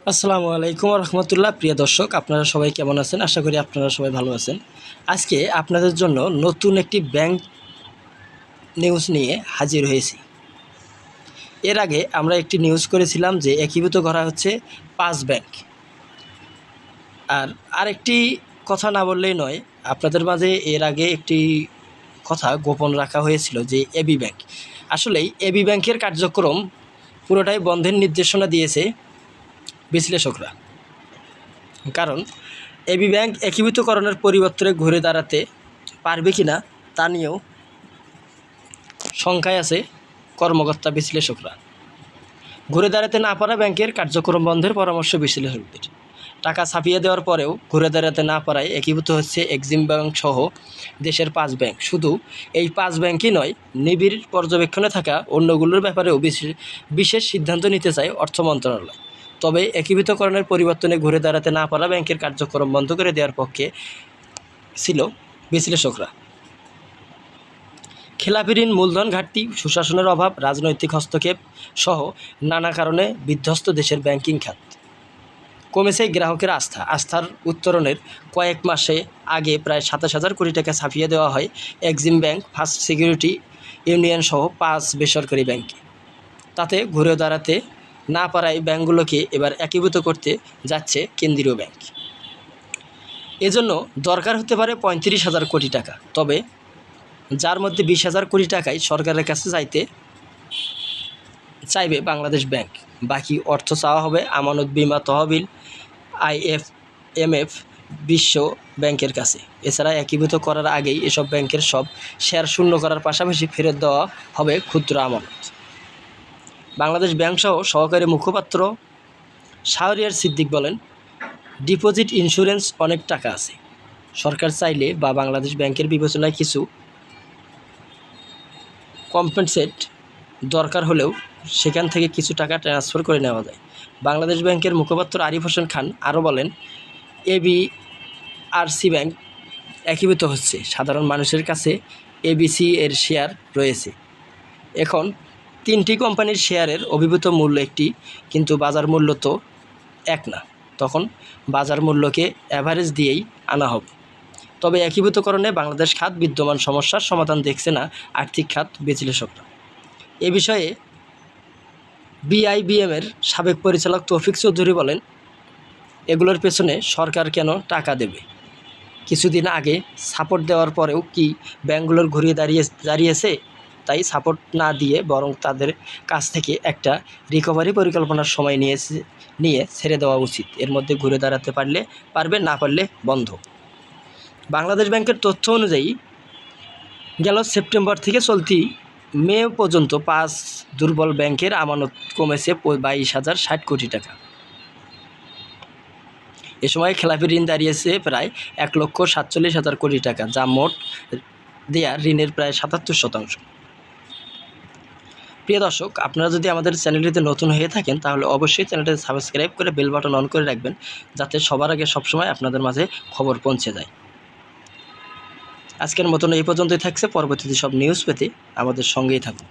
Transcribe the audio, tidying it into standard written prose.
আসসালামু আলাইকুম রহমতুল্লাহ। প্রিয় দর্শক, আপনারা সবাই কেমন আছেন? আশা করি আপনারা সবাই ভালো আছেন। আজকে আপনাদের জন্য নতুন একটি ব্যাংক নিউজ নিয়ে হাজির হয়েছি। এর আগে আমরা একটি নিউজ করেছিলাম যে একীভূত করা হচ্ছে 5 ব্যাংক। আর আরেকটি কথা না বললেই নয়, আপনাদের মাঝে এর আগে একটি কথা গোপন রাখা হয়েছিল যে এবি ব্যাংক। আসলেই এবি ব্যাংকের কার্যক্রম পুরোটাই বন্ধের নির্দেশনা দিয়েছে বিশ্লেষকরা। কারণ এবি ব্যাংক একীভূতকরণের পরিবর্তনে ঘুরে দাঁড়াতে পারবে কিনা তা নিয়েও শঙ্কায় আছে কর্মকর্তা বিশ্লেষকরা। ঘুরে দাঁড়াতে না পারা ব্যাংকের কার্যক্রম বন্ধের পরামর্শ বিশ্লেষকদের। টাকা ছাপিয়ে দেওয়ার পরেও ঘুরে দাঁড়াতে না পারায় একীভূত হচ্ছে এক্সিম ব্যাংক সহ দেশের 5 ব্যাংক। শুধু এই 5 ব্যাংকই নয়, নিবিড় পর্যবেক্ষণে থাকা অন্যগুলোর ব্যাপারেও বিশেষ সিদ্ধান্ত নিতে চায় অর্থ মন্ত্রণালয়। তবে একীভূতকরণের পরিবর্তনে ঘুরে দাঁড়াতে না পারা ব্যাংকের কার্যক্রম বন্ধ করে দেওয়ার পক্ষে ছিল বিশ্লেষকরা। খেলাপি ঋণ, মূলধন ঘাটতি, সুশাসনের অভাব, রাজনৈতিক হস্তক্ষেপ সহ নানা কারণে বিধ্বস্ত দেশের ব্যাংকিং খাত। কমেছে গ্রাহকের আস্থার উত্তরণের কয়েক মাসে আগে প্রায় 27,000 কোটি টাকা ছাপিয়ে দেওয়া হয় Exim bank, first security union সহ 5 বেসরকারি ব্যাংকে। তাতে ঘুরে দাঁড়াতে না পারায় ব্যাংকগুলোকে এবার একীভূত করতে যাচ্ছে কেন্দ্রীয় ব্যাংক। এজন্য দরকার হতে পারে 35,000 কোটি টাকা, তবে যার মধ্যে 20,000 কোটি টাকাই সরকারের কাছে চাইবে বাংলাদেশ ব্যাংক। বাকি অর্থ চাওয়া হবে আমানত বিমা তহবিল, IMF, বিশ্ব ব্যাংকের কাছে। এছাড়া একীভূত করার আগেই এসব ব্যাংকের সব শেয়ার শূন্য করার পাশাপাশি ফেরত দেওয়া হবে ক্ষুদ্র আমানত। বাংলাদেশ ব্যাংকসহ সহকারী মুখপাত্র শাহরিয়ার সিদ্দিক বলেন, ডিপোজিট ইন্স্যুরেন্স অনেক টাকা আছে। সরকার চাইলে বা বাংলাদেশ ব্যাংকের বিবেচনায় কিছু কম্পেনসেট দরকার হলেও সেখান থেকে কিছু টাকা ট্রান্সফার করে নেওয়া যায়। বাংলাদেশ ব্যাংকের মুখপাত্র আরিফ হোসেন খান আরও বলেন, এবিআরসি ব্যাংক একীভূত হচ্ছে, সাধারণ মানুষের কাছে এবিসি এর শেয়ার রয়েছে। এখন 3টি কোম্পানির শেয়ারের অভিভূত মূল্য একটি, কিন্তু বাজার মূল্য তো এক না। তখন বাজার মূল্যকে অ্যাভারেজ দিয়েই আনা হবে। তবে একীভূতকরণে বাংলাদেশ খাত বিদ্যমান সমস্যার সমাধান দেখছে না আর্থিক খাত বিশ্লেষকরা। এ বিষয়ে বিআইবিএমের সাবেক পরিচালক তৌফিক চৌধুরী বলেন, এগুলোর পেছনে সরকার কেন টাকা দেবে? কিছুদিন আগে সাপোর্ট দেওয়ার পরেও কি ব্যাংকগুলোর ঘুরিয়ে দাঁড়িয়েছে? তাই সাপোর্ট না দিয়ে বরং তাদের কাছ থেকে একটা রিকভারি পরিকল্পনার সময় নিয়ে ছেড়ে দেওয়া উচিত। এর মধ্যে ঘুরে দাঁড়াতে পারবে, না পারলে বন্ধ। বাংলাদেশ ব্যাংকের তথ্য অনুযায়ী গেল সেপ্টেম্বর থেকে চলতি মে পর্যন্ত 5 দুর্বল ব্যাংকের আমানত কমেছে 22,060 কোটি টাকা। এ সময় খেলাপি ঋণ দাঁড়িয়েছে প্রায় 1,47,000 কোটি টাকা, যা মোট দেয়া ঋণের প্রায় 77%। প্রিয় দর্শক, আপনারা যদি আমাদের চ্যানেলটিতে নতুন হয়ে থাকেন তাহলে অবশ্যই চ্যানেলটি সাবস্ক্রাইব করে বেল বাটন অন করে রাখবেন, যাতে সবার আগে সবসময় আপনাদের মাঝে খবর পৌঁছে যায়। আজকের মতন এই পর্যন্তই থাকছে। পরবর্তীতে সব নিউজ পেতে আমাদের সঙ্গেই থাকুন।